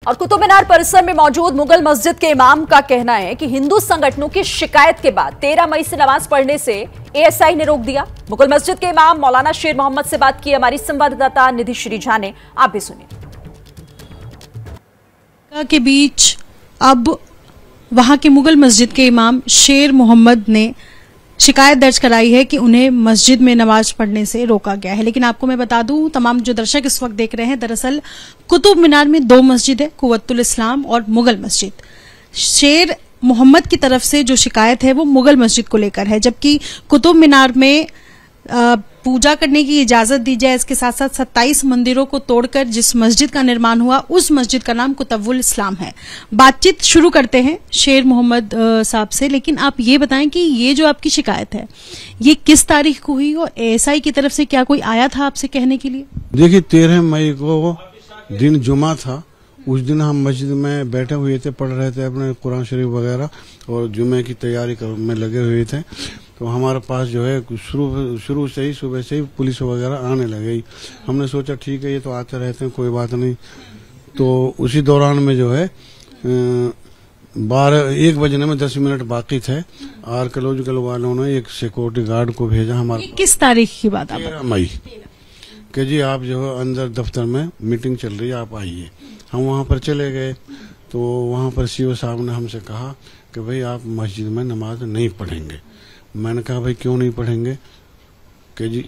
और कुतुब मीनार परिसर में मौजूद मुगल मस्जिद के इमाम का कहना है कि हिंदू संगठनों की शिकायत के बाद 13 मई से नमाज पढ़ने से एएसआई ने रोक दिया। मुगल मस्जिद के इमाम मौलाना शेर मोहम्मद से बात की हमारी संवाददाता निधि श्री झा ने, आप भी सुनिए। के बीच अब वहां के मुगल मस्जिद के इमाम शेर मोहम्मद ने शिकायत दर्ज कराई है कि उन्हें मस्जिद में नमाज पढ़ने से रोका गया है। लेकिन आपको मैं बता दूं, तमाम जो दर्शक इस वक्त देख रहे हैं, दरअसल कुतुब मीनार में 2 मस्जिद है, कुव्वतुल इस्लाम और मुगल मस्जिद। शेर मोहम्मद की तरफ से जो शिकायत है वो मुगल मस्जिद को लेकर है, जबकि कुतुब मीनार में पूजा करने की इजाजत दी जाए। इसके साथ साथ 27 मंदिरों को तोड़कर जिस मस्जिद का निर्माण हुआ उस मस्जिद का नाम कुतुबुल इस्लाम है। बातचीत शुरू करते हैं शेर मोहम्मद साहब से, लेकिन आप ये बताएं कि ये जो आपकी शिकायत है ये किस तारीख को हुई और एएसआई की तरफ से क्या कोई आया था आपसे कहने के लिए? देखिए, 13 मई को दिन जुमा था। उस दिन हम मस्जिद में बैठे हुए थे, पढ़ रहे थे अपने कुरान शरीफ वगैरह और जुमे की तैयारी में लगे हुए थे। तो हमारे पास जो है शुरू से ही सुबह से ही पुलिस वगैरह आने लगी। हमने सोचा ठीक है, ये तो आते रहते हैं, कोई बात नहीं। तो उसी दौरान में जो है 1 बजने में 10 मिनट बाकी थे, आर्कियोलॉजिकल वालों ने एक सिक्योरिटी गार्ड को भेजा हमारे। किस तारीख की बात? 13 मई कि जी आप जो है अंदर दफ्तर में मीटिंग चल रही है, आप आइए। हम वहाँ पर चले गए तो वहाँ पर सीओ साहब ने हमसे कहा कि भाई आप मस्जिद में नमाज नहीं पढ़ेंगे। मैंने कहा भाई क्यों नहीं पढ़ेंगे? कि जी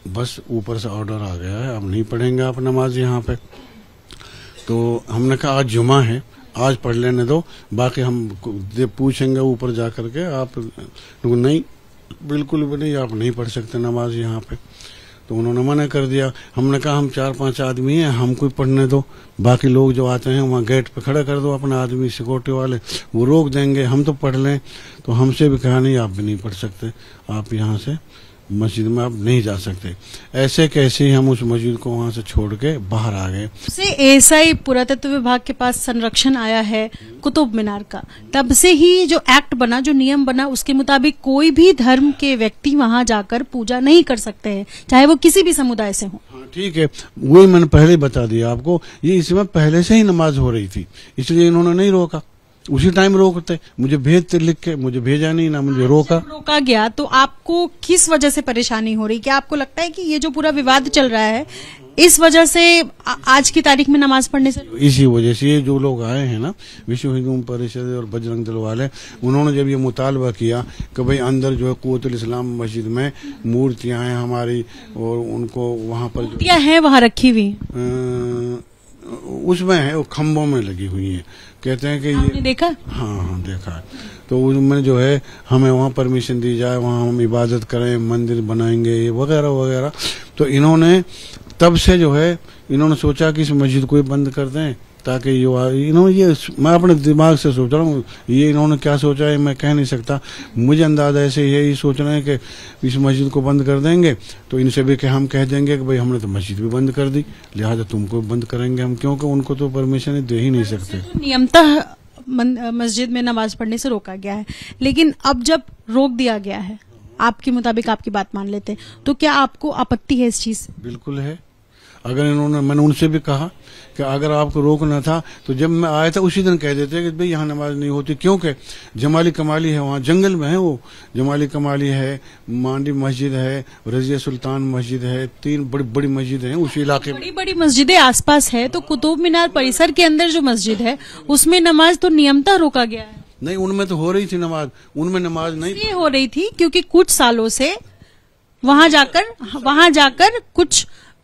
बस ऊपर से ऑर्डर आ गया है, अब नहीं पढ़ेंगे आप नमाज यहाँ पे। तो हमने कहा आज जुमा है, आज पढ़ लेने दो, बाकी हम पूछेंगे ऊपर जा करके। आप नहीं, बिल्कुल भी नहीं, आप नहीं पढ़ सकते नमाज यहाँ पे। तो उन्होंने मना कर दिया। हमने कहा हम 4-5 आदमी हैं, हमको पढ़ने दो, बाकी लोग जो आते हैं वहाँ गेट पे खड़ा कर दो अपना आदमी, सिक्योरिटी वाले वो रोक देंगे, हम तो पढ़ लें। तो हमसे भी कहा नहीं, आप भी नहीं पढ़ सकते, आप यहाँ से मस्जिद में आप नहीं जा सकते। ऐसे कैसे ही हम उस मस्जिद को वहाँ से छोड़ के बाहर आ गए। से एएसआई पुरातत्व विभाग के पास संरक्षण आया है कुतुब मीनार का, तब से ही जो एक्ट बना, जो नियम बना, उसके मुताबिक कोई भी धर्म के व्यक्ति वहाँ जाकर पूजा नहीं कर सकते हैं, चाहे वो किसी भी समुदाय से हो। ठीक है, वही मैंने पहले बता दिया आपको। ये इसमें पहले से ही नमाज हो रही थी, इसलिए इन्होंने नहीं रोका। उसी टाइम रोकते, मुझे भेजते लिख के, मुझे भेजा नहीं ना मुझे रोका गया। तो आपको किस वजह से परेशानी हो रही? क्या आपको लगता है कि ये जो पूरा विवाद चल रहा है इस वजह से आज की तारीख में नमाज पढ़ने से? इसी वजह से ये जो लोग आए हैं ना, विश्व हिंदू परिषद और बजरंग दल वाले, उन्होंने जब ये मुतालबा किया कि भाई अंदर जो है कुव्वतुल इस्लाम मस्जिद में मूर्तियां हैं हमारी और उनको वहाँ पर मूर्तियां हैं वहाँ रखी हुई, उसमें है वो खम्भों में लगी हुई है। कहते हैं कि ये देखा? हाँ देखा है। तो उसमें जो है हमें वहाँ परमिशन दी जाए, वहाँ हम इबादत करें, मंदिर बनाएंगे वगैरह वगैरह। तो इन्होंने तब से जो है इन्होंने सोचा कि इस मस्जिद को बंद कर दें, ताकि इन्होंने ये, मैं अपने दिमाग से सोच रहा हूँ, ये इन्होंने क्या सोचा है मैं कह नहीं सकता। मुझे अंदाजा ऐसे यही सोच रहे हैं कि इस मस्जिद को बंद कर देंगे तो इनसे भी कि हम कह देंगे कि भाई हमने तो मस्जिद भी बंद कर दी, लिहाजा तुमको बंद करेंगे हम, क्योंकि उनको तो परमिशन दे ही नहीं सकते। नियमतः मस्जिद में नमाज पढ़ने से रोका गया है, लेकिन अब जब रोक दिया गया है, आपके मुताबिक आपकी बात मान लेते हैं, तो क्या आपको आपत्ति है इस चीज से? बिल्कुल है। अगर मैंने उनसे भी कहा कि अगर आपको रोकना था तो जब मैं आया था उसी दिन कह देते कि भाई यहाँ नमाज नहीं होती, क्योंकि जमाली कमाली है, वहाँ जंगल में है, वो जमाली कमाली है, मांडी मस्जिद है, रजिया सुल्तान मस्जिद है, 3 बड़ी बड़ी मस्जिद है उस इलाके में। बड़ी बड़ी मस्जिदें आसपास है, तो कुतुब मीनार परिसर के अंदर जो मस्जिद है उसमें नमाज तो नियमतः रोका गया है। नहीं, उनमें तो हो रही थी नमाज, उनमें नमाज नहीं हो रही थी क्योंकि कुछ सालों से वहाँ जाकर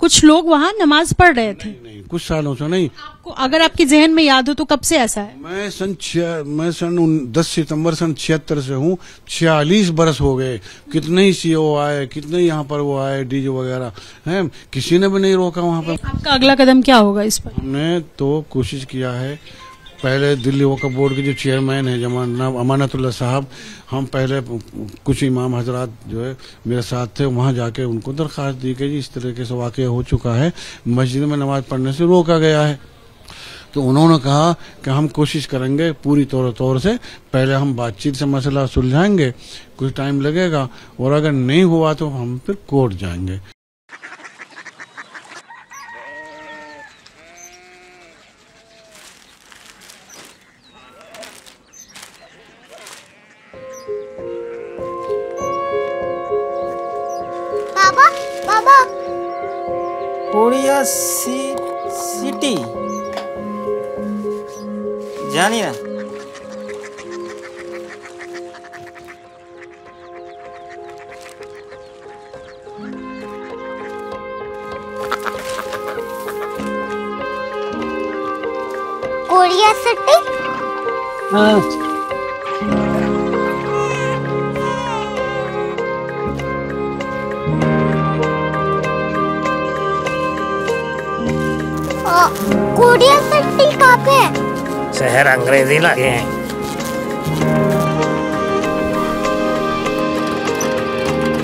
कुछ लोग वहाँ नमाज पढ़ रहे थे। नहीं, कुछ सालों से नहीं। आपको अगर आपके जहन में याद हो तो कब से ऐसा है? मैं सन 10 सितंबर सन 76 से हूँ, 46 बरस हो गए। कितने ही सीओ आए, कितने यहाँ पर वो आए, डीजे वगैरह हैं, किसी ने भी नहीं रोका वहाँ पर। आपका अगला कदम क्या होगा इस पर? हमने तो कोशिश किया है, पहले दिल्ली वक्फ बोर्ड के जो चेयरमैन है जनाब अमानतुल्लाह साहब, हम पहले कुछ इमाम हजरात जो है मेरे साथ थे, वहाँ जाके उनको दरख्वास्त दी कि जी इस तरीके से वाक़या हो चुका है, मस्जिद में नमाज पढ़ने से रोका गया है। तो उन्होंने कहा कि हम कोशिश करेंगे पूरी तौर से, पहले हम बातचीत से मसला सुलझाएंगे, कुछ टाइम लगेगा, और अगर नहीं हुआ तो हम फिर कोर्ट जाएंगे। सिटी जानी ना। Korea city. हाँ। कोरिया सिटी कहाँ पे है? शहर अंग्रेजी लगे हैं।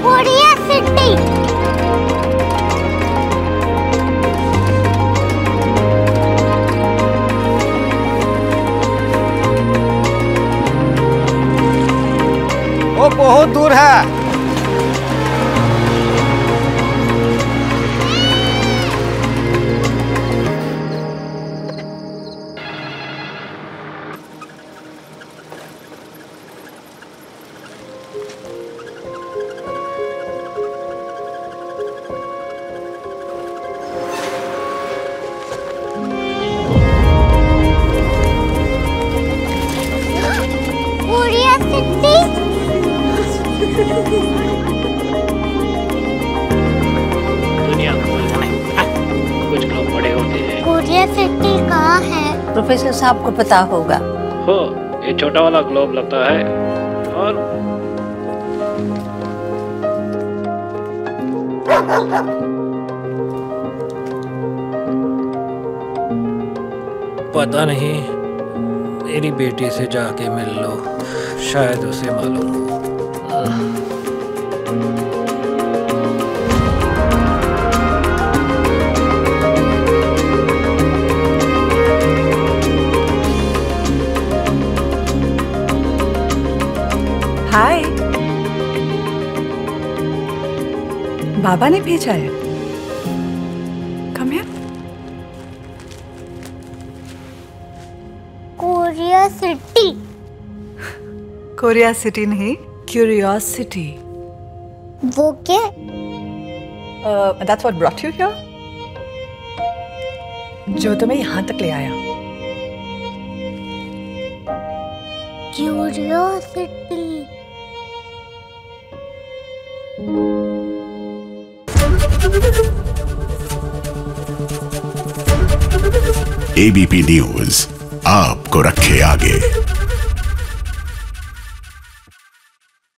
Korea city. वो बहुत दूर है। Korea city. दुनिया को कुछ लोग बड़े होते हैं। कोरिया सिटी कहाँ है? प्रोफेसर साहब को पता होगा। हो, ये छोटा वाला ग्लोब लगता है और पता नहीं, मेरी बेटी से जाके मिल लो, शायद उसे मालूम हो। हाय, बाबा ने भेजा है। Come here. Korea city. Korea city नहीं, क्यूरियोसिटी। वो क्या? That's what brought you here? जो तुम्हें यहाँ तक ले आया। क्यूरियोसिटी। ABP न्यूज आपको रखे आगे।